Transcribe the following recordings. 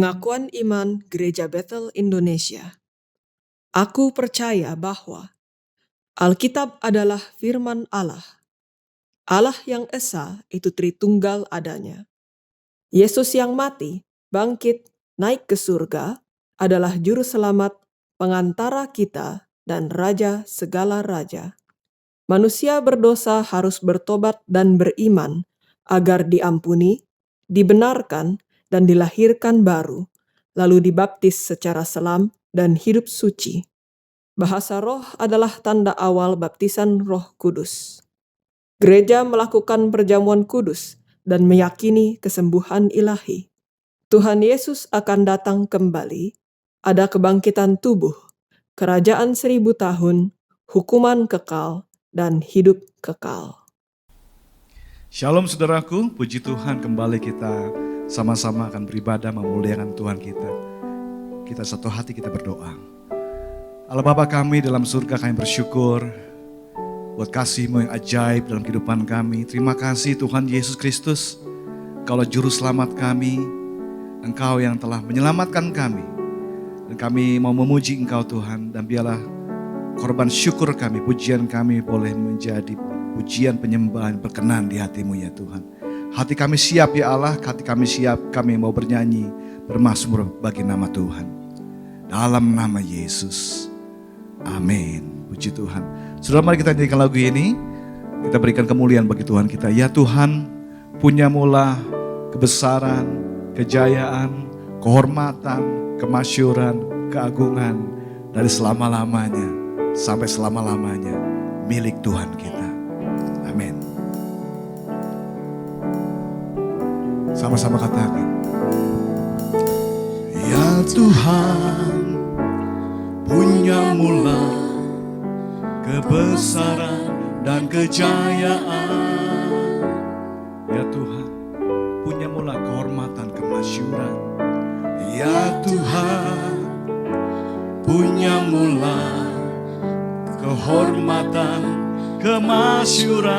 Pengakuan Iman Gereja Bethel Indonesia. Aku percaya bahwa Alkitab adalah firman Allah. Allah yang esa itu Tritunggal adanya. Yesus yang mati, bangkit, naik ke surga adalah juru selamat, pengantara kita, dan raja segala raja. Manusia berdosa harus bertobat dan beriman agar diampuni, dibenarkan, dan dilahirkan baru, lalu dibaptis secara selam dan hidup suci. Bahasa roh adalah tanda awal baptisan Roh Kudus. Gereja melakukan perjamuan kudus dan meyakini kesembuhan ilahi. Tuhan Yesus akan datang kembali, ada kebangkitan tubuh, kerajaan 1000 tahun, hukuman kekal, dan hidup kekal. Shalom saudaraku, puji Tuhan kembali kita sama-sama akan beribadah memuliakan Tuhan kita. Kita satu hati kita berdoa. Allah Bapa kami dalam surga, kami bersyukur buat kasih-Mu yang ajaib dalam kehidupan kami. Terima kasih Tuhan Yesus Kristus, Engkaulah juru selamat kami, Engkau yang telah menyelamatkan kami. Dan kami mau memuji Engkau Tuhan, dan biarlah korban syukur kami, pujian kami boleh menjadi pujian penyembahan berkenan di hati-Mu ya Tuhan. Hati kami siap ya Allah, hati kami siap, kami mau bernyanyi, bermazmur bagi nama Tuhan. Dalam nama Yesus, amin. Puji Tuhan. Saudara, mari kita nyanyikan lagu ini, kita berikan kemuliaan bagi Tuhan kita. Ya Tuhan, punya-Mulah kebesaran, kejayaan, kehormatan, kemasyuran, keagungan dari selama-lamanya sampai selama-lamanya milik Tuhan kita. Amin. Sama-sama katakan. Ya Tuhan, punya-Mulah kebesaran dan kejayaan. Ya Tuhan, punya-Mulah kehormatan, kemasyuran. Ya Tuhan, punya-Mulah kehormatan, kemasyuran,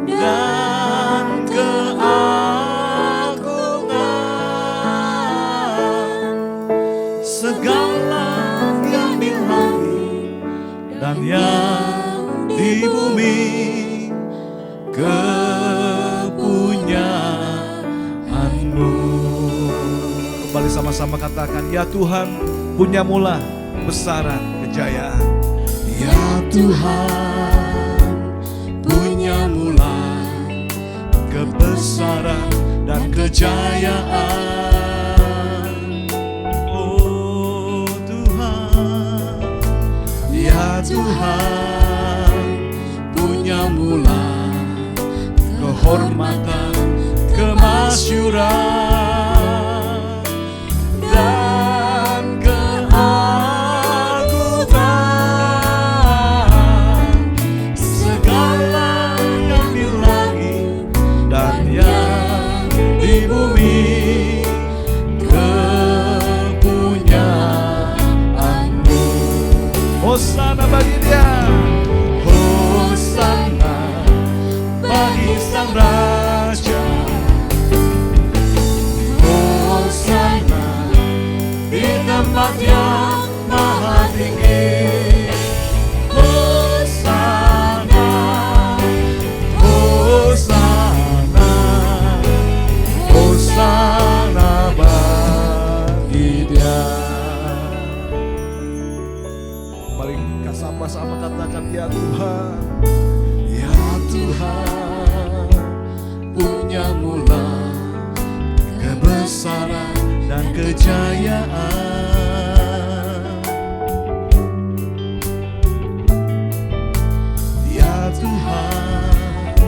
dan keagungan. Segala yang di langit dan yang di bumi kepunyaan-Mu. Kembali sama-sama katakan, ya Tuhan, punya-Mulah kebesaran, kejayaan. Ya Tuhan, punya-Mulah kebesaran dan kejayaan. Oh Tuhan, ya Tuhan, punya-Mulah kehormatan, kemasyuran, dan keagungan. Segala yang di langit dan yang di bumi kepunyaan-Mu. Hosana bagi Dia, hosana bagi Sang Raja, hosana di tempat yang maha tinggi. Hosana, hosana, hosana bagi Dia. Mari kita sama-sama katakan, ya Tuhan, ya Tuhan, punya-Mulah kebesaran dan kejayaan. Ya Tuhan,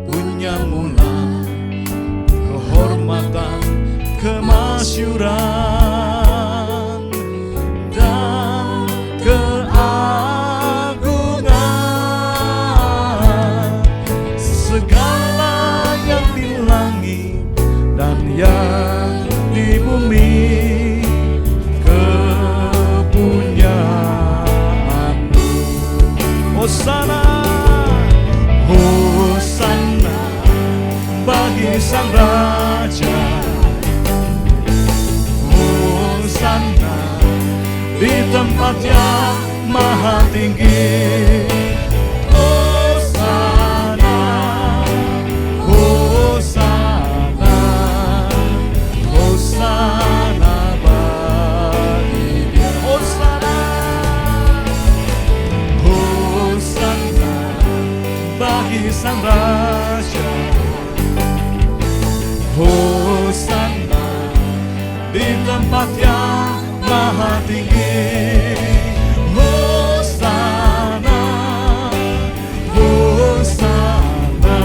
punya-Mulah kehormatan, kemasyuran, dan keagungan. Segala yang di langit dan yang di bumi kepunyaan-Mu. Hosana, hosana bagi Sang Raja, tempat yang maha tinggi. Hosana, Hosana, Hosana bagi Dia. Hosana, Hosana bagi Sang Raja. Hosana di tempat yang maha tinggi. Hosana, Hosana,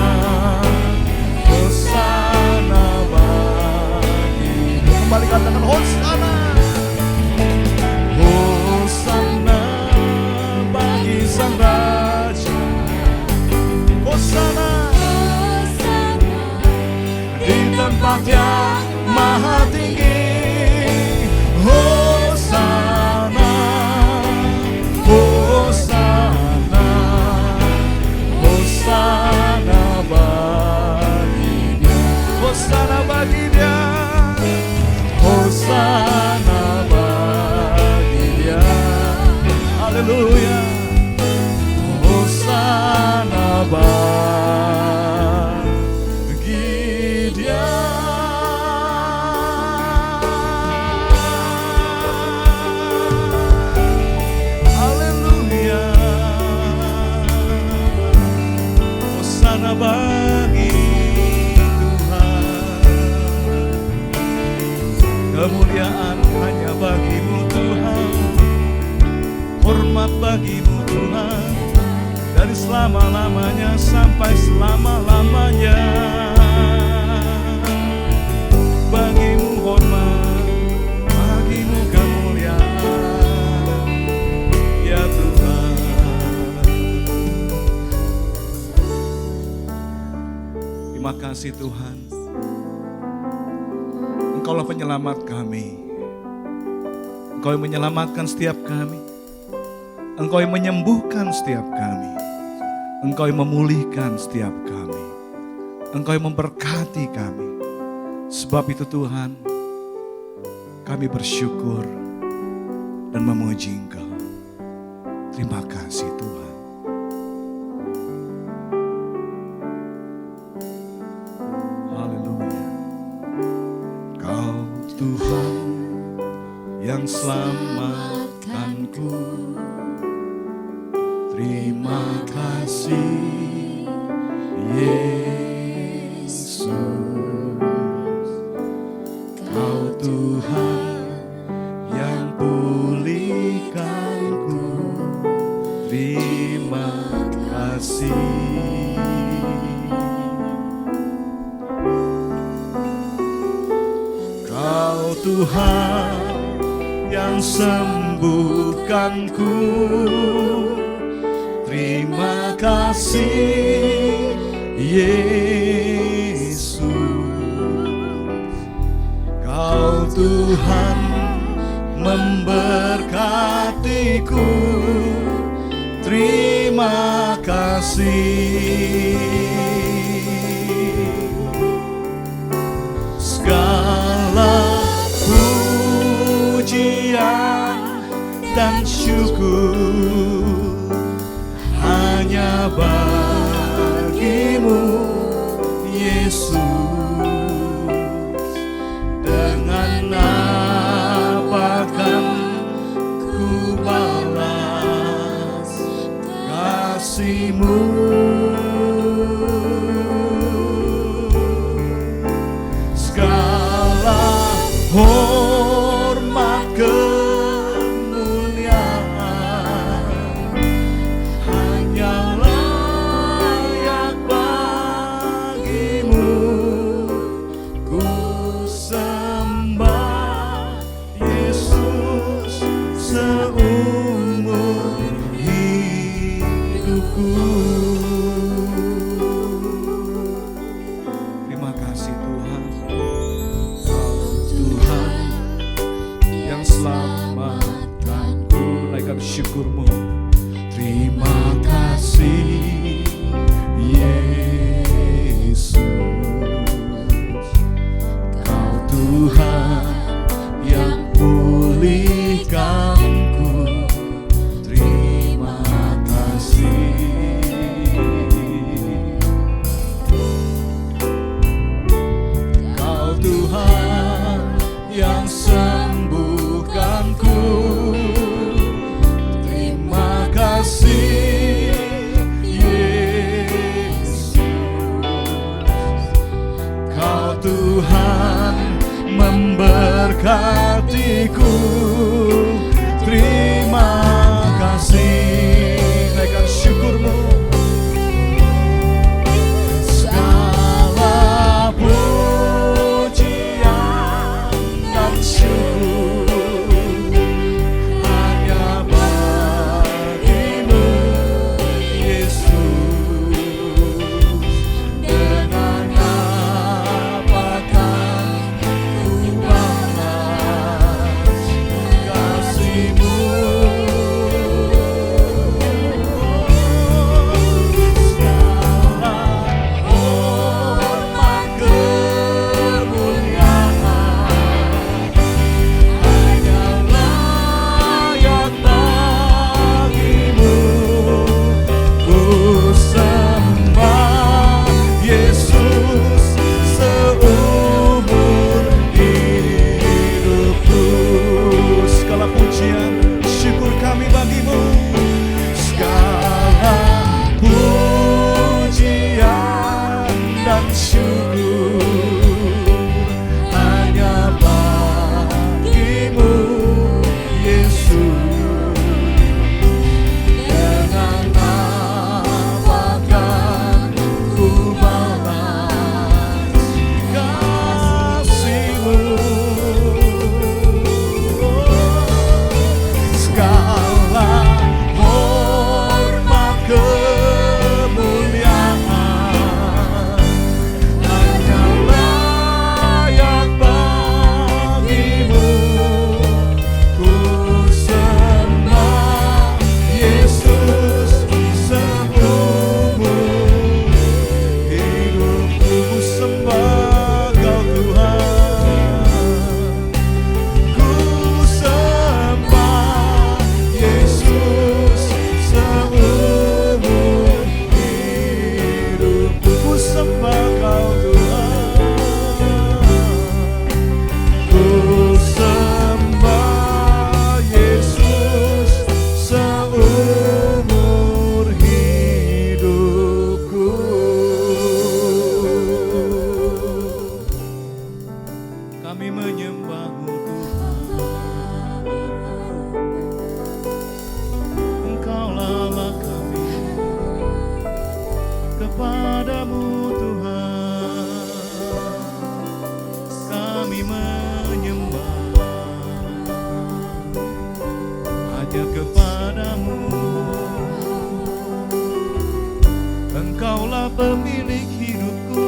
Hosana bagi. Kembali katakan Hosana. Hosana bagi Sang Raja. Hosana di tempat yang maha tinggi. Hosana, Hosana, Hosana bagi Dia. Hosana bagi Dia. Hosana bagi Dia. Haleluya. Hosana bagi Dia. Haleluya. Hosana bagi Tuhan. Kemuliaan hanya bagi-Mu Tuhan. Hormat bagi-Mu Tuhan. Dari selama-lamanya sampai selama-lamanya. Bagi-Mu hormat, bagi-Mu kemuliaan, ya Tuhan. Terima kasih Tuhan. Engkaulah penyelamat kami. Engkau yang menyelamatkan setiap kami. Engkau yang menyembuhkan setiap kami. Engkau yang memulihkan setiap kami. Engkau yang memberkati kami. Sebab itu Tuhan, kami bersyukur dan memuji Engkau. Terima kasih Tuhan. Haleluya. Kau Tuhan yang selamatkanku. Terima kasih Yesus. Kau Tuhan yang pulihkanku. Terima kasih. Kau Tuhan yang sembuhkanku. Terima kasih Yesus. Kau Tuhan memberkatiku. Terima kasih. Segala pujian dan syukur hanya bagi-Mu Yesus. Dengan apa kan ku balas kasih-Mu? Segala hormat kemuliaan hanya layak bagi-Mu. Ku sembah Yesus seumur hidupku. Terima kasih Tuhan. Kau Tuhan yang selamatkanku. Naikkan syukur-Mu. Terima kasih Yesus. Kau Tuhan yang pulihkanku. memberkatiku. Terima kasih, naikkan syukurmu. Segala pujian dan syukur hanya bagimu, Yesus. Dengan apakah ku balas kasih-Mu? Segala hormat kemuliaan hanya layak bagimu. Ku sembah Yesus seumur hidupku. Segala pujian syukur kami bagimu. Segala pujian dan syukur hanya bagimu, Yesus. Dengan apakah ku balas kasih-Mu? Segala hormat kemuliaan hanya layak bagimu. Ku sembah Yesus seumur hidupku. Ku sembah Kau Tuhan. Ku sembah Yesus seumur hidupku. Ku sembah Kau Tuhan. Ku sembah Yesus seumur hidupku. Kami menyembah-Mu Tuhan. Engkaulah Allah kami, kepadamu Tuhan kami menyembah, hanya kepadamu. Engkaulah pemilik hidupku,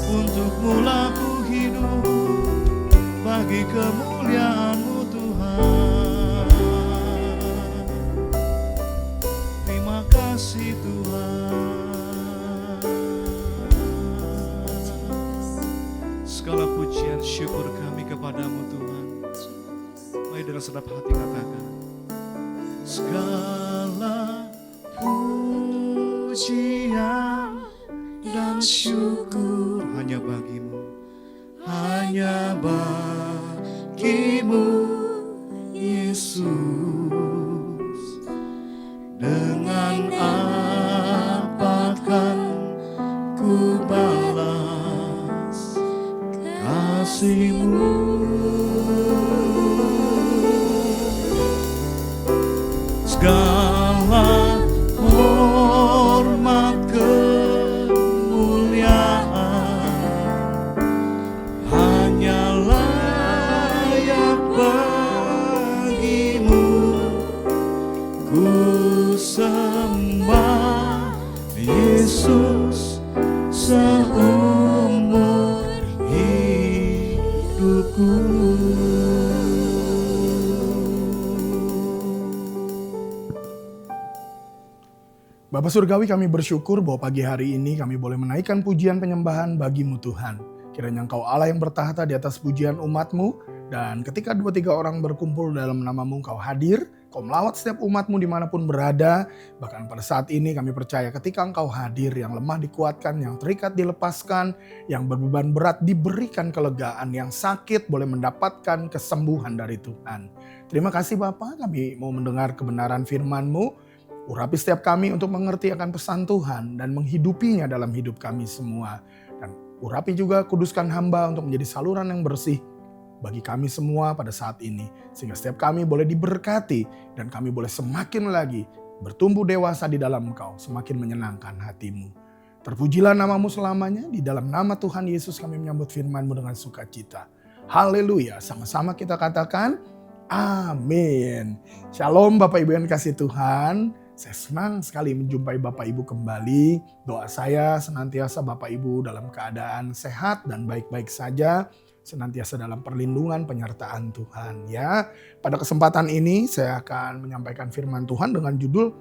untuk-Mu lah ku hidup, bagi kemuliaan-Mu Tuhan. Terima kasih Tuhan. Segala pujian syukur kami kepadamu Tuhan. Mari dengan sedap hati katakan, segala pujian dan syukur hanya bagimu, hanya bagimu, Yesus. Dengan apakah ku balas kasih-Mu? Segala hormat kemuliaan hanya layak bagimu. Ku sembah Yesus seumur hidupku. Bapa Surgawi, kami bersyukur bahwa pagi hari ini kami boleh menaikkan pujian penyembahan bagi-Mu Tuhan. Kiranya Engkau Allah yang bertahta di atas pujian umat-Mu, dan ketika 2-3 orang berkumpul dalam nama-Mu, Engkau hadir, Kau melawat setiap umat-Mu dimanapun berada. Bahkan pada saat ini kami percaya ketika Engkau hadir, yang lemah dikuatkan, yang terikat dilepaskan, yang berbeban berat diberikan kelegaan, yang sakit boleh mendapatkan kesembuhan dari Tuhan. Terima kasih Bapa, kami mau mendengar kebenaran firman-Mu. Urapi setiap kami untuk mengerti akan pesan Tuhan dan menghidupinya dalam hidup kami semua. Dan urapi juga, kuduskan hamba untuk menjadi saluran yang bersih bagi kami semua pada saat ini. Sehingga setiap kami boleh diberkati dan kami boleh semakin lagi bertumbuh dewasa di dalam Engkau, semakin menyenangkan hati-Mu. Terpujilah nama-Mu selamanya, di dalam nama Tuhan Yesus kami menyambut firman-Mu dengan sukacita. Haleluya, sama-sama kita katakan amin. Shalom Bapak Ibu yang kasih Tuhan. Saya senang sekali menjumpai Bapak Ibu kembali. Doa saya senantiasa Bapak Ibu dalam keadaan sehat dan baik-baik saja. Senantiasa dalam perlindungan penyertaan Tuhan ya. Pada kesempatan ini saya akan menyampaikan firman Tuhan dengan judul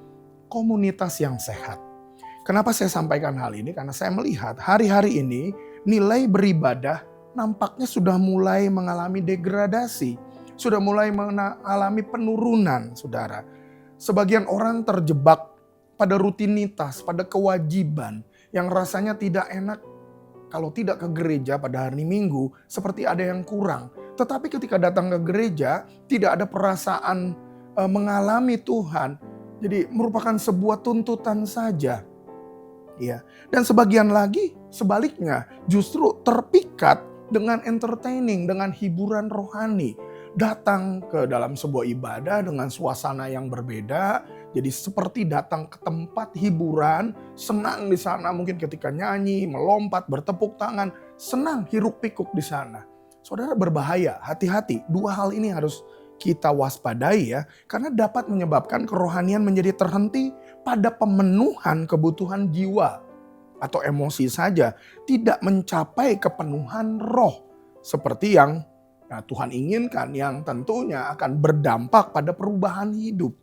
komunitas yang sehat. Kenapa saya sampaikan hal ini? Karena saya melihat hari-hari ini nilai beribadah nampaknya sudah mulai mengalami degradasi. Sudah mulai mengalami penurunan, saudara. Sebagian orang terjebak pada rutinitas, pada kewajiban yang rasanya tidak enak kalau tidak ke gereja pada hari Minggu, seperti ada yang kurang. Tetapi ketika datang ke gereja, tidak ada perasaan mengalami Tuhan. Jadi merupakan sebuah tuntutan saja. Ya. Dan sebagian lagi sebaliknya justru terpikat dengan entertaining, dengan hiburan rohani. Datang ke dalam sebuah ibadah dengan suasana yang berbeda. Jadi seperti datang ke tempat hiburan, senang di sana mungkin ketika nyanyi, melompat, bertepuk tangan, senang hiruk pikuk di sana. Saudara berbahaya, hati-hati. Dua hal ini harus kita waspadai ya. Karena dapat menyebabkan kerohanian menjadi terhenti pada pemenuhan kebutuhan jiwa atau emosi saja. Tidak mencapai kepenuhan roh. Seperti yang Tuhan inginkan, yang tentunya akan berdampak pada perubahan hidup.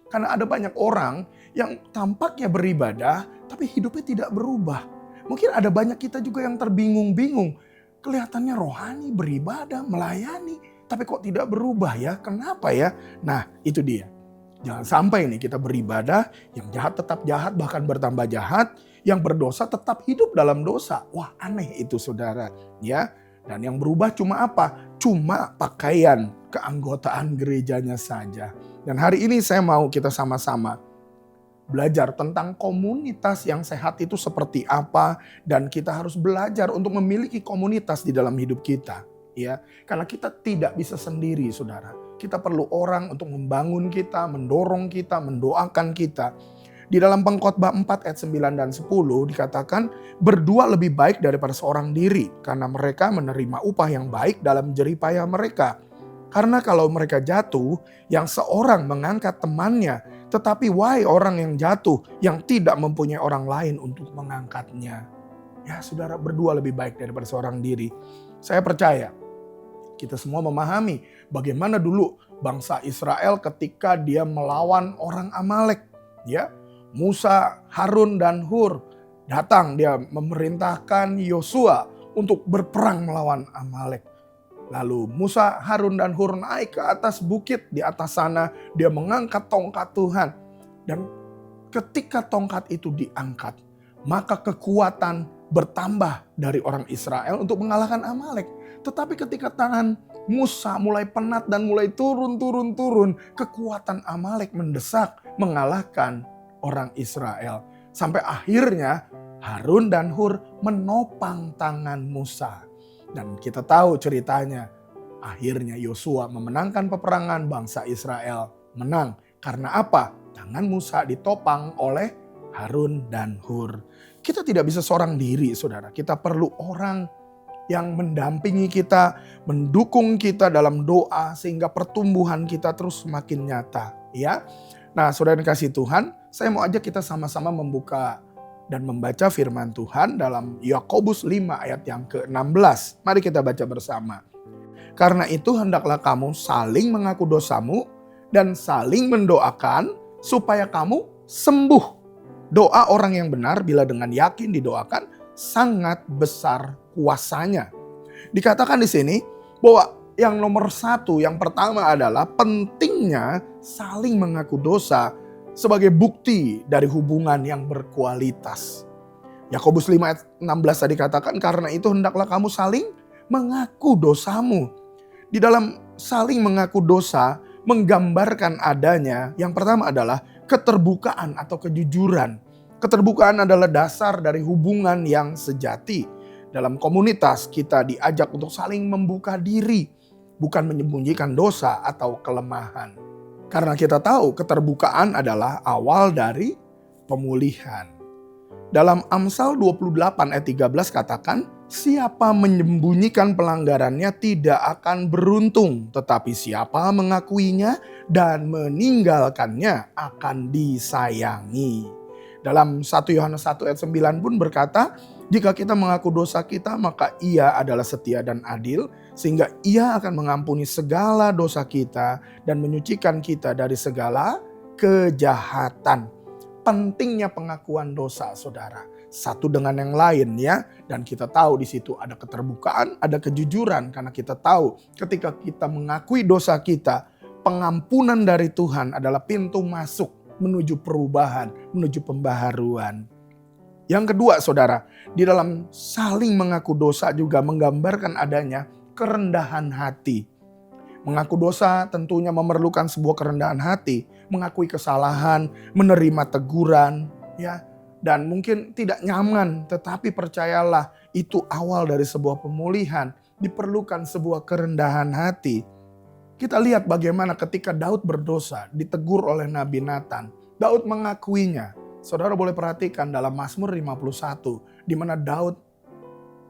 Karena ada banyak orang yang tampaknya beribadah tapi hidupnya tidak berubah. Mungkin ada banyak kita juga yang terbingung-bingung. Kelihatannya rohani, beribadah, melayani, tapi kok tidak berubah ya? Kenapa ya? Nah, itu dia. Jangan sampai nih kita beribadah, yang jahat tetap jahat, bahkan bertambah jahat, yang berdosa tetap hidup dalam dosa. Wah, aneh itu saudara, ya. Dan yang berubah cuma apa? Cuma pakaian keanggotaan gerejanya saja. Dan hari ini saya mau kita sama-sama belajar tentang komunitas yang sehat itu seperti apa. Dan kita harus belajar untuk memiliki komunitas di dalam hidup kita. Ya, karena kita tidak bisa sendiri saudara. Kita perlu orang untuk membangun kita, mendorong kita, mendoakan kita. Di dalam Pengkhotbah 4 ayat 9 dan 10 dikatakan berdua lebih baik daripada seorang diri karena mereka menerima upah yang baik dalam jeripaya mereka. Karena kalau mereka jatuh, yang seorang mengangkat temannya, tetapi wahai orang yang jatuh yang tidak mempunyai orang lain untuk mengangkatnya. Ya saudara, berdua lebih baik daripada seorang diri. Saya percaya kita semua memahami bagaimana dulu bangsa Israel ketika dia melawan orang Amalek. Ya, Musa, Harun, dan Hur datang, dia memerintahkan Yosua untuk berperang melawan Amalek. Lalu Musa, Harun, dan Hur naik ke atas bukit. Di atas sana dia mengangkat tongkat Tuhan. Dan ketika tongkat itu diangkat, maka kekuatan bertambah dari orang Israel untuk mengalahkan Amalek. Tetapi ketika tangan Musa mulai penat dan mulai turun, kekuatan Amalek mendesak mengalahkan orang Israel. Sampai akhirnya Harun dan Hur menopang tangan Musa. Dan kita tahu ceritanya. Akhirnya Yosua memenangkan peperangan, bangsa Israel menang. Karena apa? Tangan Musa ditopang oleh Harun dan Hur. Kita tidak bisa seorang diri saudara. Kita perlu orang yang mendampingi kita, mendukung kita dalam doa sehingga pertumbuhan kita terus semakin nyata. Ya. Nah saudara yang kasih Tuhan, saya mau ajak kita sama-sama membuka dan membaca firman Tuhan dalam Yakobus 5 ayat yang ke-16. Mari kita baca bersama. Karena itu hendaklah kamu saling mengaku dosamu dan saling mendoakan supaya kamu sembuh. Doa orang yang benar bila dengan yakin didoakan sangat besar kuasanya. Dikatakan di sini bahwa yang nomor satu, yang pertama adalah pentingnya saling mengaku dosa sebagai bukti dari hubungan yang berkualitas. Yakobus 5 ayat 16 tadi katakan, karena itu hendaklah kamu saling mengaku dosamu. Di dalam saling mengaku dosa menggambarkan adanya, yang pertama adalah keterbukaan atau kejujuran. Keterbukaan adalah dasar dari hubungan yang sejati. Dalam komunitas kita diajak untuk saling membuka diri. bukan menyembunyikan dosa atau kelemahan. Karena kita tahu keterbukaan adalah awal dari pemulihan. Dalam Amsal 28 ayat 13 katakan, siapa menyembunyikan pelanggarannya tidak akan beruntung, tetapi siapa mengakuinya dan meninggalkannya akan disayangi. Dalam 1 Yohanes 1 ayat 9 pun berkata, jika kita mengaku dosa kita maka Ia adalah setia dan adil, sehingga Ia akan mengampuni segala dosa kita dan menyucikan kita dari segala kejahatan. Pentingnya pengakuan dosa, saudara, satu dengan yang lain ya. Dan kita tahu di situ ada keterbukaan, ada kejujuran, karena kita tahu ketika kita mengakui dosa kita, pengampunan dari Tuhan adalah pintu masuk menuju perubahan, menuju pembaharuan. Yang kedua, saudara, di dalam saling mengaku dosa juga menggambarkan adanya kerendahan hati. Mengaku dosa tentunya memerlukan sebuah kerendahan hati, mengakui kesalahan, menerima teguran, ya, dan mungkin tidak nyaman, tetapi percayalah itu awal dari sebuah pemulihan. Diperlukan sebuah kerendahan hati. Kita lihat bagaimana ketika Daud berdosa, ditegur oleh Nabi Nathan, Daud mengakuinya. Saudara boleh perhatikan dalam Mazmur 51, di mana Daud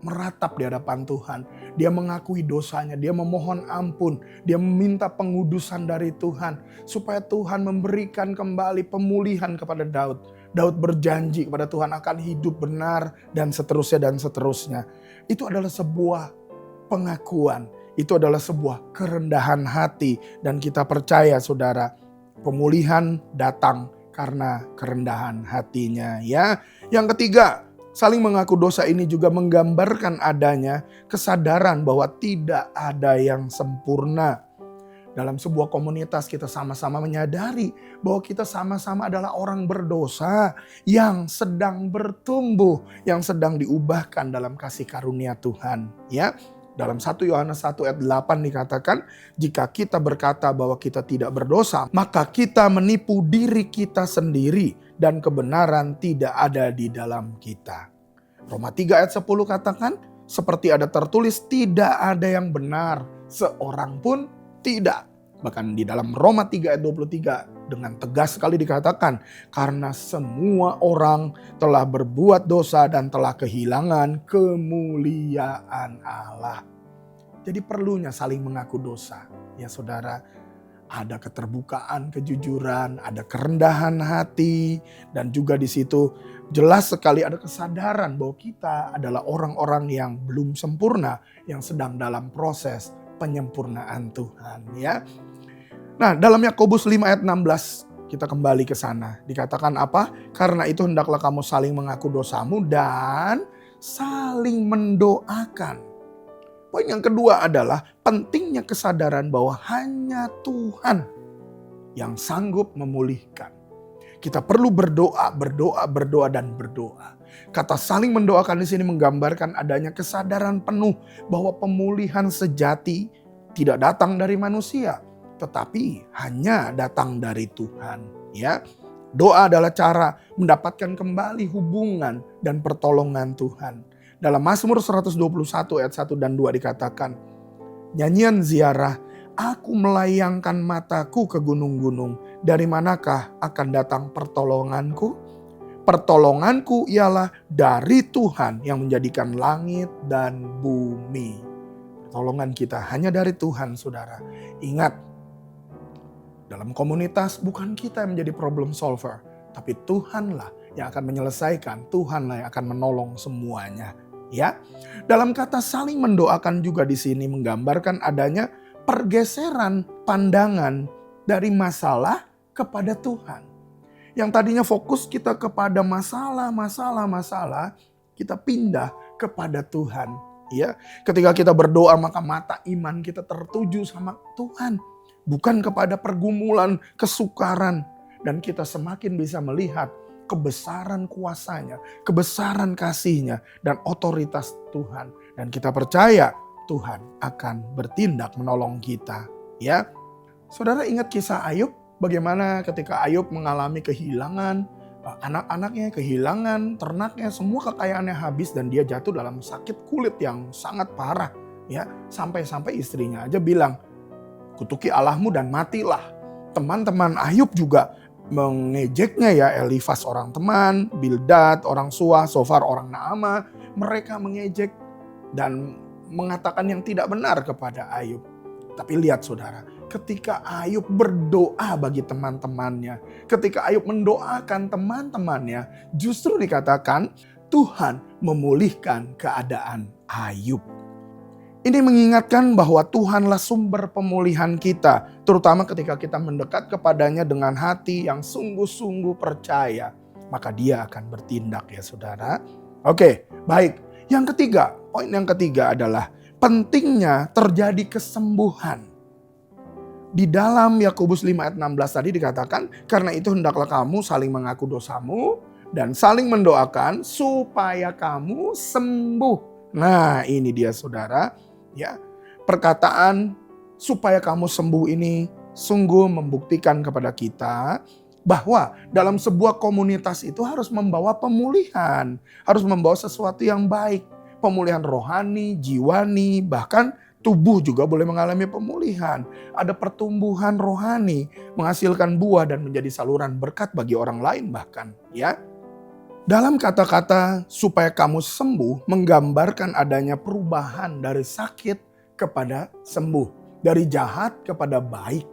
meratap di hadapan Tuhan. Dia mengakui dosanya, dia memohon ampun, dia meminta pengudusan dari Tuhan supaya Tuhan memberikan kembali pemulihan kepada Daud. Daud berjanji kepada Tuhan akan hidup benar dan seterusnya dan seterusnya. Itu adalah sebuah pengakuan, itu adalah sebuah kerendahan hati, dan kita percaya saudara, pemulihan datang karena kerendahan hatinya ya. Yang ketiga, saling mengaku dosa ini juga menggambarkan adanya kesadaran bahwa tidak ada yang sempurna. Dalam sebuah komunitas kita sama-sama menyadari bahwa kita sama-sama adalah orang berdosa yang sedang bertumbuh, yang sedang diubahkan dalam kasih karunia Tuhan ya. Dalam 1 Yohanes 1 ayat 8 dikatakan, jika kita berkata bahwa kita tidak berdosa, maka kita menipu diri kita sendiri dan kebenaran tidak ada di dalam kita. Roma 3 ayat 10 katakan, seperti ada tertulis, tidak ada yang benar, seorang pun tidak. Bahkan di dalam Roma 3 ayat 23 dengan tegas sekali dikatakan, karena semua orang telah berbuat dosa dan telah kehilangan kemuliaan Allah. Jadi perlunya saling mengaku dosa. Ya saudara, ada keterbukaan, kejujuran, ada kerendahan hati, dan juga di situ jelas sekali ada kesadaran bahwa kita adalah orang-orang yang belum sempurna, yang sedang dalam proses penyempurnaan Tuhan ya. Nah, dalam Yakobus 5 ayat 16 kita kembali ke sana. Dikatakan apa? Karena itu hendaklah kamu saling mengaku dosamu dan saling mendoakan. Poin yang kedua adalah pentingnya kesadaran bahwa hanya Tuhan yang sanggup memulihkan. Kita perlu berdoa, dan berdoa. Kata saling mendoakan di sini menggambarkan adanya kesadaran penuh bahwa pemulihan sejati tidak datang dari manusia, tetapi hanya datang dari Tuhan. Ya, doa adalah cara mendapatkan kembali hubungan dan pertolongan Tuhan. Dalam Mazmur 121 ayat 1 dan 2 dikatakan, nyanyian ziarah, aku melayangkan mataku ke gunung-gunung, dari manakah akan datang pertolonganku? Pertolonganku ialah dari Tuhan yang menjadikan langit dan bumi. Pertolongan kita hanya dari Tuhan, saudara. Ingat, dalam komunitas bukan kita yang menjadi problem solver, tapi Tuhanlah yang akan menyelesaikan, Tuhanlah yang akan menolong semuanya. Ya, dalam kata saling mendoakan juga di sini menggambarkan adanya pergeseran pandangan dari masalah kepada Tuhan. Yang tadinya fokus kita kepada masalah, kita pindah kepada Tuhan. Ya, ketika kita berdoa maka mata iman kita tertuju sama Tuhan, bukan kepada pergumulan, kesukaran, dan kita semakin bisa melihat kebesaran kuasanya, kebesaran kasihnya, dan otoritas Tuhan. Dan kita percaya Tuhan akan bertindak menolong kita. Ya, saudara ingat kisah Ayub? Bagaimana ketika Ayub mengalami kehilangan anak-anaknya, kehilangan ternaknya, semua kekayaannya habis dan dia jatuh dalam sakit kulit yang sangat parah. Ya, sampai-sampai istrinya aja bilang, kutuki Allahmu dan matilah. Teman-teman Ayub juga mengejeknya ya, Elifas orang teman, Bildad orang Suah, Sofar orang Naamah. Mereka mengejek dan mengatakan yang tidak benar kepada Ayub. Tapi lihat saudara, ketika Ayub berdoa bagi teman-temannya, ketika Ayub mendoakan teman-temannya, justru dikatakan Tuhan memulihkan keadaan Ayub. Ini mengingatkan bahwa Tuhanlah sumber pemulihan kita, terutama ketika kita mendekat kepadanya dengan hati yang sungguh-sungguh percaya, maka Dia akan bertindak ya saudara. Oke, baik. Yang ketiga, poin yang ketiga adalah pentingnya terjadi kesembuhan. Di dalam Yakobus 5 ayat 16 tadi dikatakan, karena itu hendaklah kamu saling mengaku dosamu dan saling mendoakan supaya kamu sembuh. Nah, ini dia saudara, ya. Perkataan supaya kamu sembuh ini sungguh membuktikan kepada kita bahwa dalam sebuah komunitas itu harus membawa pemulihan, harus membawa sesuatu yang baik, pemulihan rohani, jiwani, bahkan tubuh juga boleh mengalami pemulihan. Ada pertumbuhan rohani, menghasilkan buah dan menjadi saluran berkat bagi orang lain bahkan, ya. Dalam kata-kata supaya kamu sembuh menggambarkan adanya perubahan dari sakit kepada sembuh, dari jahat kepada baik,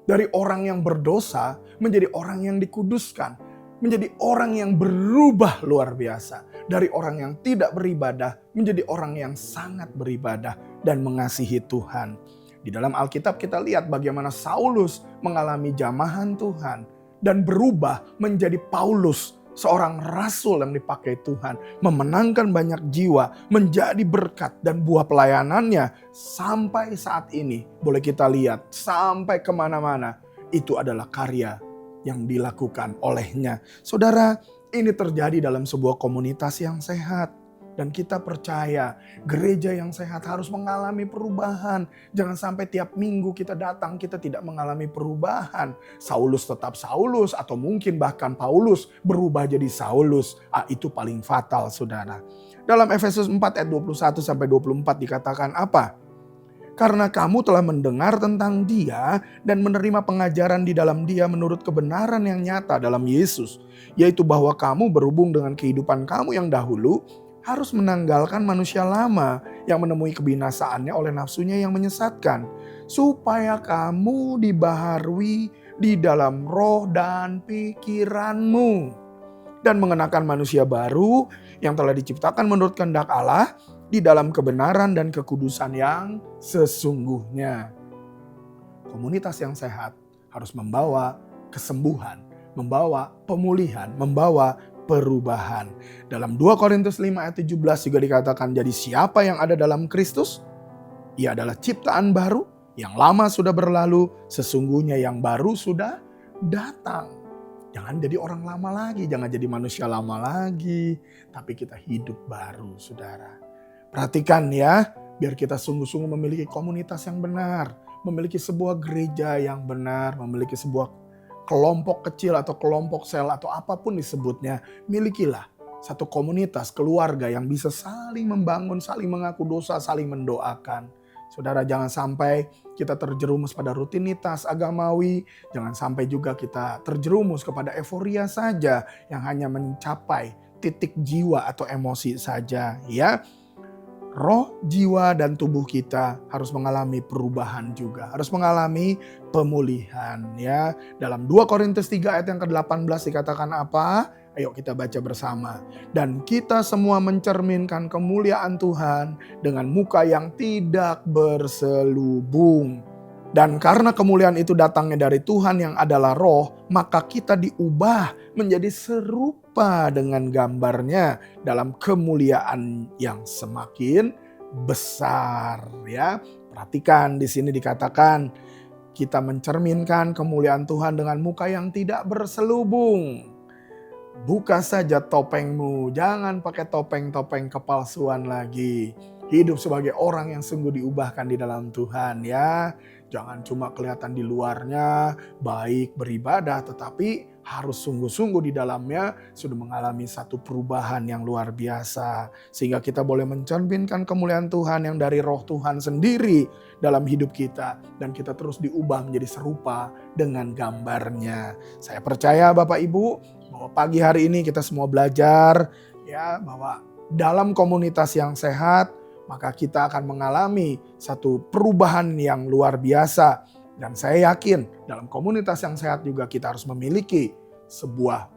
dari orang yang berdosa menjadi orang yang dikuduskan, menjadi orang yang berubah luar biasa, dari orang yang tidak beribadah menjadi orang yang sangat beribadah dan mengasihi Tuhan. Di dalam Alkitab kita lihat bagaimana Saulus mengalami jamahan Tuhan dan berubah menjadi Paulus, seorang rasul yang dipakai Tuhan, memenangkan banyak jiwa, menjadi berkat, dan buah pelayanannya sampai saat ini boleh kita lihat sampai kemana-mana. Itu adalah karya yang dilakukan olehnya. Saudara, ini terjadi dalam sebuah komunitas yang sehat. Dan kita percaya gereja yang sehat harus mengalami perubahan. Jangan sampai tiap minggu kita datang kita tidak mengalami perubahan. Saulus tetap Saulus atau mungkin bahkan Paulus berubah jadi Saulus. Itu paling fatal saudara. Dalam Efesus 4 ayat 21 sampai 24 dikatakan apa? Karena kamu telah mendengar tentang Dia dan menerima pengajaran di dalam Dia menurut kebenaran yang nyata dalam Yesus. Yaitu bahwa kamu berhubung dengan kehidupan kamu yang dahulu harus menanggalkan manusia lama yang menemui kebinasaannya oleh nafsunya yang menyesatkan. Supaya kamu dibaharui di dalam roh dan pikiranmu. Dan mengenakan manusia baru yang telah diciptakan menurut kehendak Allah di dalam kebenaran dan kekudusan yang sesungguhnya. Komunitas yang sehat harus membawa kesembuhan, membawa pemulihan, membawa perubahan. Dalam 2 Korintus 5 ayat 17 juga dikatakan, jadi siapa yang ada dalam Kristus? Ia adalah ciptaan baru, yang lama sudah berlalu, sesungguhnya yang baru sudah datang. Jangan jadi orang lama lagi, jangan jadi manusia lama lagi, tapi kita hidup baru saudara. Perhatikan ya, biar kita sungguh-sungguh memiliki komunitas yang benar, memiliki sebuah gereja yang benar, memiliki sebuah kelompok kecil atau kelompok sel atau apapun disebutnya, milikilah satu komunitas, keluarga yang bisa saling membangun, saling mengaku dosa, saling mendoakan. Saudara, jangan sampai kita terjerumus pada rutinitas agamawi, jangan sampai juga kita terjerumus kepada euforia saja yang hanya mencapai titik jiwa atau emosi saja, ya. Roh, jiwa, dan tubuh kita harus mengalami perubahan juga. Harus mengalami pemulihan ya. Dalam 2 Korintus 3 ayat yang ke-18 dikatakan apa? Ayo kita baca bersama. Dan kita semua mencerminkan kemuliaan Tuhan dengan muka yang tidak berselubung. Dan karena kemuliaan itu datangnya dari Tuhan yang adalah roh, maka kita diubah menjadi serupa dengan gambarnya dalam kemuliaan yang semakin besar ya. Perhatikan di sini dikatakan kita mencerminkan kemuliaan Tuhan dengan muka yang tidak berselubung. Buka saja topengmu, jangan pakai topeng-topeng kepalsuan lagi. Hidup sebagai orang yang sungguh diubahkan di dalam Tuhan ya. Jangan cuma kelihatan di luarnya baik beribadah, tetapi harus sungguh-sungguh di dalamnya sudah mengalami satu perubahan yang luar biasa. Sehingga kita boleh mencerminkan kemuliaan Tuhan yang dari roh Tuhan sendiri dalam hidup kita. Dan kita terus diubah menjadi serupa dengan gambarnya. Saya percaya Bapak Ibu bahwa pagi hari ini kita semua belajar ya bahwa dalam komunitas yang sehat maka kita akan mengalami satu perubahan yang luar biasa. Dan saya yakin dalam komunitas yang sehat juga kita harus memiliki sebuah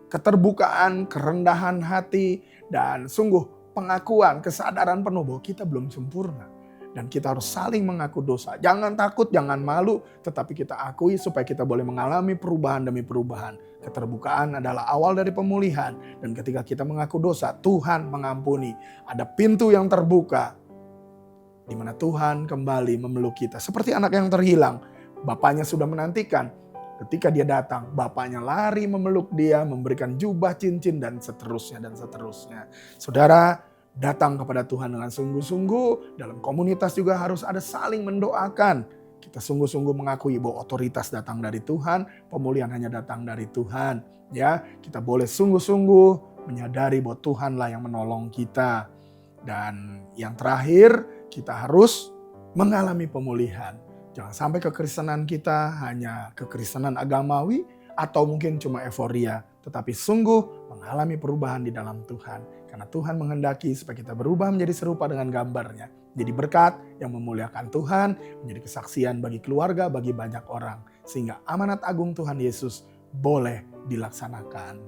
keterbukaan, kerendahan hati, dan sungguh pengakuan, kesadaran penuh bahwa kita belum sempurna. Dan kita harus saling mengaku dosa. Jangan takut, jangan malu, tetapi kita akui supaya kita boleh mengalami perubahan demi perubahan. Keterbukaan adalah awal dari pemulihan. Dan ketika kita mengaku dosa, Tuhan mengampuni. Ada pintu yang terbuka di mana Tuhan kembali memeluk kita. Seperti anak yang terhilang, bapaknya sudah menantikan. Ketika dia datang, bapaknya lari memeluk dia, memberikan jubah, cincin, dan seterusnya, dan seterusnya. Saudara, datang kepada Tuhan dengan sungguh-sungguh. Dalam komunitas juga harus ada saling mendoakan. Kita sungguh-sungguh mengakui bahwa otoritas datang dari Tuhan, pemulihan hanya datang dari Tuhan. Ya, kita boleh sungguh-sungguh menyadari bahwa Tuhanlah yang menolong kita. Dan yang terakhir, kita harus mengalami pemulihan. Jangan sampai kekristenan kita hanya kekristenan agamawi atau mungkin cuma euforia. Tetapi sungguh mengalami perubahan di dalam Tuhan. Karena Tuhan menghendaki supaya kita berubah menjadi serupa dengan gambarnya. Jadi berkat yang memuliakan Tuhan, menjadi kesaksian bagi keluarga, bagi banyak orang. Sehingga amanat agung Tuhan Yesus boleh dilaksanakan.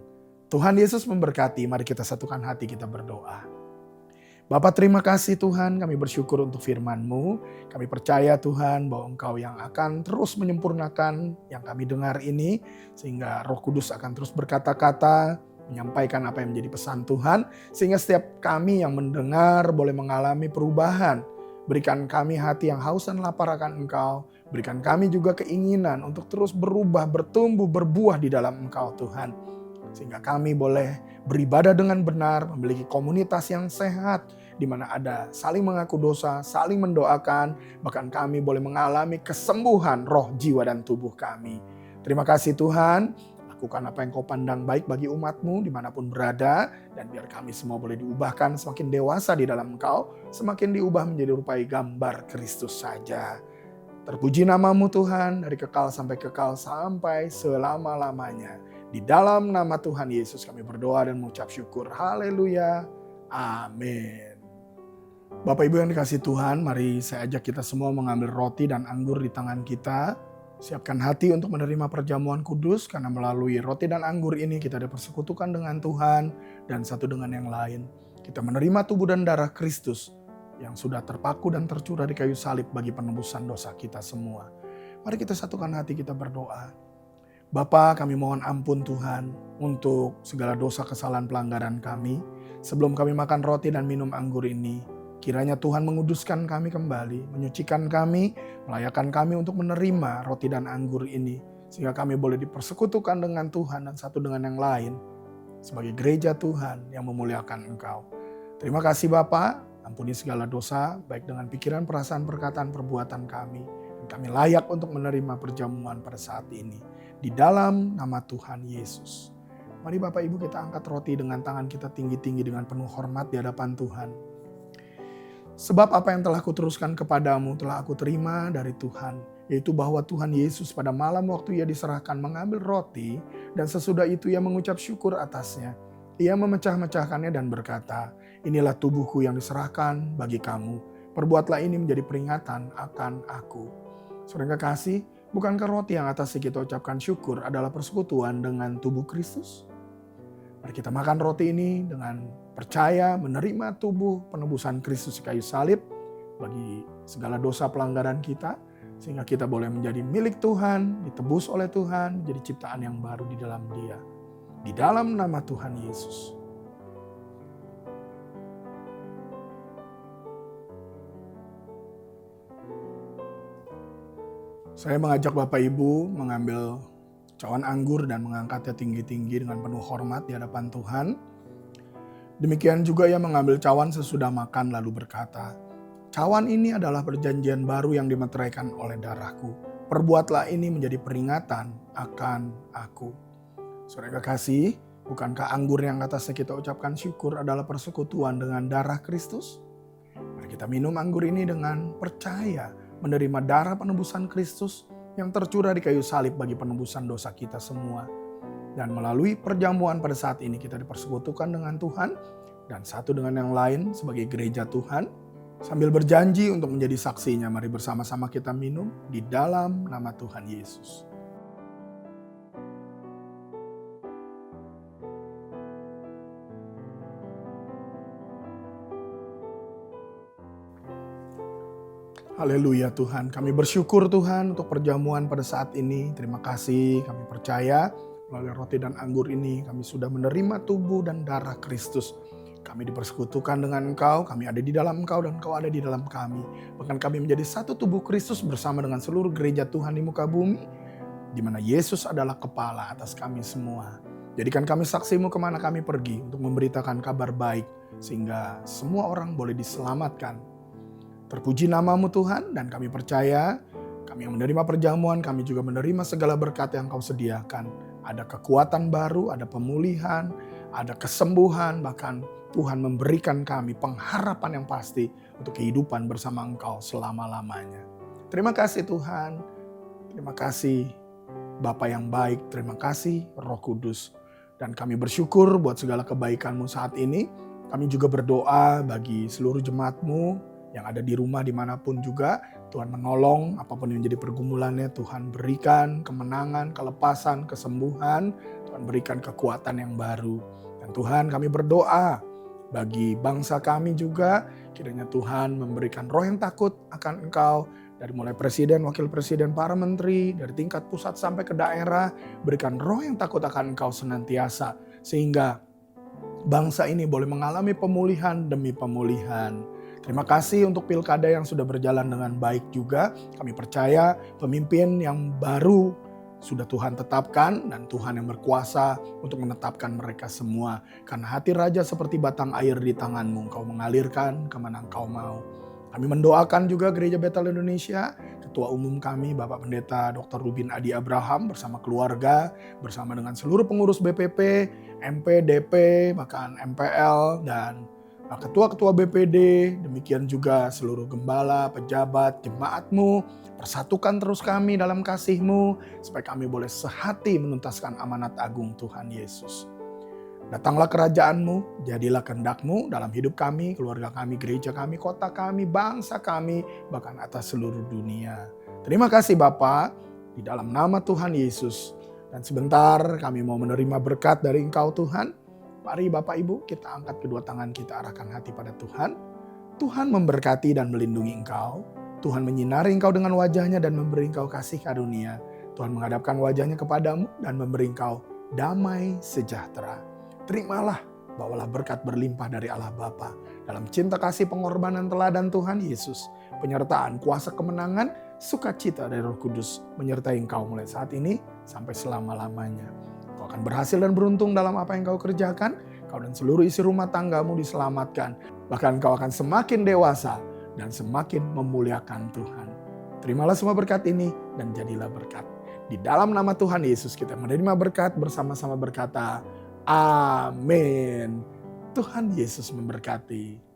Tuhan Yesus memberkati, mari kita satukan hati kita berdoa. Bapak terima kasih Tuhan, kami bersyukur untuk firman-Mu. Kami percaya Tuhan bahwa Engkau yang akan terus menyempurnakan yang kami dengar ini. Sehingga Roh Kudus akan terus berkata-kata, menyampaikan apa yang menjadi pesan Tuhan. Sehingga setiap kami yang mendengar boleh mengalami perubahan. Berikan kami hati yang haus dan lapar akan Engkau. Berikan kami juga keinginan untuk terus berubah, bertumbuh, berbuah di dalam Engkau Tuhan. Sehingga kami boleh beribadah dengan benar, memiliki komunitas yang sehat, di mana ada saling mengaku dosa, saling mendoakan, bahkan kami boleh mengalami kesembuhan roh, jiwa, dan tubuh kami. Terima kasih Tuhan, lakukan apa yang Kau pandang baik bagi umat-Mu dimanapun berada, dan biar kami semua boleh diubahkan semakin dewasa di dalam Engkau, semakin diubah menjadi rupai gambar Kristus saja. Terpuji nama-Mu Tuhan, dari kekal sampai kekal sampai selama-lamanya. Di dalam nama Tuhan Yesus kami berdoa dan mengucap syukur. Haleluya. Amin. Bapak Ibu yang dikasihi Tuhan, mari saya ajak kita semua mengambil roti dan anggur di tangan kita. Siapkan hati untuk menerima perjamuan kudus, karena melalui roti dan anggur ini kita dipersekutukan dengan Tuhan dan satu dengan yang lain. Kita menerima tubuh dan darah Kristus yang sudah terpaku dan tercurah di kayu salib bagi penebusan dosa kita semua. Mari kita satukan hati kita berdoa. Bapa, kami mohon ampun Tuhan untuk segala dosa kesalahan pelanggaran kami. Sebelum kami makan roti dan minum anggur ini, kiranya Tuhan menguduskan kami kembali, menyucikan kami, melayakkan kami untuk menerima roti dan anggur ini. Sehingga kami boleh dipersekutukan dengan Tuhan dan satu dengan yang lain. Sebagai gereja Tuhan yang memuliakan Engkau. Terima kasih Bapa, ampuni segala dosa, baik dengan pikiran, perasaan, perkataan, perbuatan kami. Dan kami layak untuk menerima perjamuan pada saat ini. Di dalam nama Tuhan Yesus. Mari Bapak Ibu kita angkat roti dengan tangan kita tinggi-tinggi dengan penuh hormat di hadapan Tuhan. Sebab apa yang telah kuteruskan kepadamu telah aku terima dari Tuhan. Yaitu bahwa Tuhan Yesus pada malam waktu ia diserahkan mengambil roti. Dan sesudah itu ia mengucap syukur atasnya. Ia memecah-mecahkannya dan berkata, inilah tubuhku yang diserahkan bagi kamu. Perbuatlah ini menjadi peringatan akan aku. Saudara kasih, bukankah roti yang atasnya kita ucapkan syukur adalah persekutuan dengan tubuh Kristus? Mari kita makan roti ini dengan percaya menerima tubuh penebusan Kristus di kayu salib bagi segala dosa pelanggaran kita. Sehingga kita boleh menjadi milik Tuhan, ditebus oleh Tuhan, menjadi ciptaan yang baru di dalam Dia. Di dalam nama Tuhan Yesus. Saya mengajak Bapak Ibu mengambil cawan anggur dan mengangkatnya tinggi-tinggi dengan penuh hormat di hadapan Tuhan. Demikian juga ia mengambil cawan sesudah makan lalu berkata, cawan ini adalah perjanjian baru yang dimeteraikan oleh darahku. Perbuatlah ini menjadi peringatan akan aku. Saudara kekasih, bukankah anggur yang atasnya kita ucapkan syukur adalah persekutuan dengan darah Kristus? Mari kita minum anggur ini dengan percaya menerima darah penebusan Kristus yang tercurah di kayu salib bagi penebusan dosa kita semua. Dan melalui perjamuan pada saat ini kita dipersekutukan dengan Tuhan dan satu dengan yang lain sebagai gereja Tuhan. Sambil berjanji untuk menjadi saksinya, mari bersama-sama kita minum di dalam nama Tuhan Yesus. Haleluya Tuhan, kami bersyukur Tuhan untuk perjamuan pada saat ini. Terima kasih, kami percaya melalui roti dan anggur ini kami sudah menerima tubuh dan darah Kristus. Kami dipersekutukan dengan Engkau, kami ada di dalam Engkau dan Engkau ada di dalam kami. Bahkan kami menjadi satu tubuh Kristus bersama dengan seluruh gereja Tuhan di muka bumi, di mana Yesus adalah kepala atas kami semua. Jadikan kami saksi-Mu kemana kami pergi untuk memberitakan kabar baik, sehingga semua orang boleh diselamatkan. Terpuji nama-Mu Tuhan, dan kami percaya kami yang menerima perjamuan, kami juga menerima segala berkat yang Kau sediakan. Ada kekuatan baru, ada pemulihan, ada kesembuhan, bahkan Tuhan memberikan kami pengharapan yang pasti untuk kehidupan bersama Engkau selama-lamanya. Terima kasih Tuhan, terima kasih Bapa yang baik, terima kasih Roh Kudus. Dan kami bersyukur buat segala kebaikan-Mu saat ini. Kami juga berdoa bagi seluruh jemaat-Mu yang ada di rumah dimanapun juga. Tuhan menolong apapun yang menjadi pergumulannya. Tuhan berikan kemenangan, kelepasan, kesembuhan. Tuhan berikan kekuatan yang baru. Dan Tuhan, kami berdoa bagi bangsa kami juga. Kiranya Tuhan memberikan roh yang takut akan Engkau. Dari mulai presiden, wakil presiden, para menteri, dari tingkat pusat sampai ke daerah. Berikan roh yang takut akan Engkau senantiasa. Sehingga bangsa ini boleh mengalami pemulihan demi pemulihan. Terima kasih untuk pilkada yang sudah berjalan dengan baik juga. Kami percaya pemimpin yang baru sudah Tuhan tetapkan dan Tuhan yang berkuasa untuk menetapkan mereka semua. Karena hati raja seperti batang air di tangan-Mu, Engkau mengalirkan kemana Engkau mau. Kami mendoakan juga Gereja Bethel Indonesia, Ketua Umum kami Bapak Pendeta Dr. Rubin Adi Abraham bersama keluarga, bersama dengan seluruh pengurus BPP, MP, DP, bahkan MPL, dan ketua-ketua BPD, demikian juga seluruh gembala, pejabat, jemaat-Mu. Persatukan terus kami dalam kasih-Mu, supaya kami boleh sehati menuntaskan amanat agung Tuhan Yesus. Datanglah kerajaan-Mu, jadilah kehendak-Mu dalam hidup kami, keluarga kami, gereja kami, kota kami, bangsa kami, bahkan atas seluruh dunia. Terima kasih Bapa, di dalam nama Tuhan Yesus. Dan sebentar kami mau menerima berkat dari Engkau Tuhan. Mari Bapak Ibu, kita angkat kedua tangan kita, arahkan hati pada Tuhan. Tuhan memberkati dan melindungi engkau. Tuhan menyinari engkau dengan wajahnya dan memberi engkau kasih karunia. Tuhan menghadapkan wajahnya kepadamu dan memberi engkau damai sejahtera. Terimalah, bawalah berkat berlimpah dari Allah Bapa. Dalam cinta kasih pengorbanan teladan Tuhan Yesus, penyertaan kuasa kemenangan, sukacita dari Roh Kudus menyertai engkau mulai saat ini sampai selama-lamanya. Kau akan berhasil dan beruntung dalam apa yang kau kerjakan. Kau dan seluruh isi rumah tanggamu diselamatkan. Bahkan kau akan semakin dewasa dan semakin memuliakan Tuhan. Terimalah semua berkat ini dan jadilah berkat. Di dalam nama Tuhan Yesus kita menerima berkat, bersama-sama berkata, Amin. Tuhan Yesus memberkati.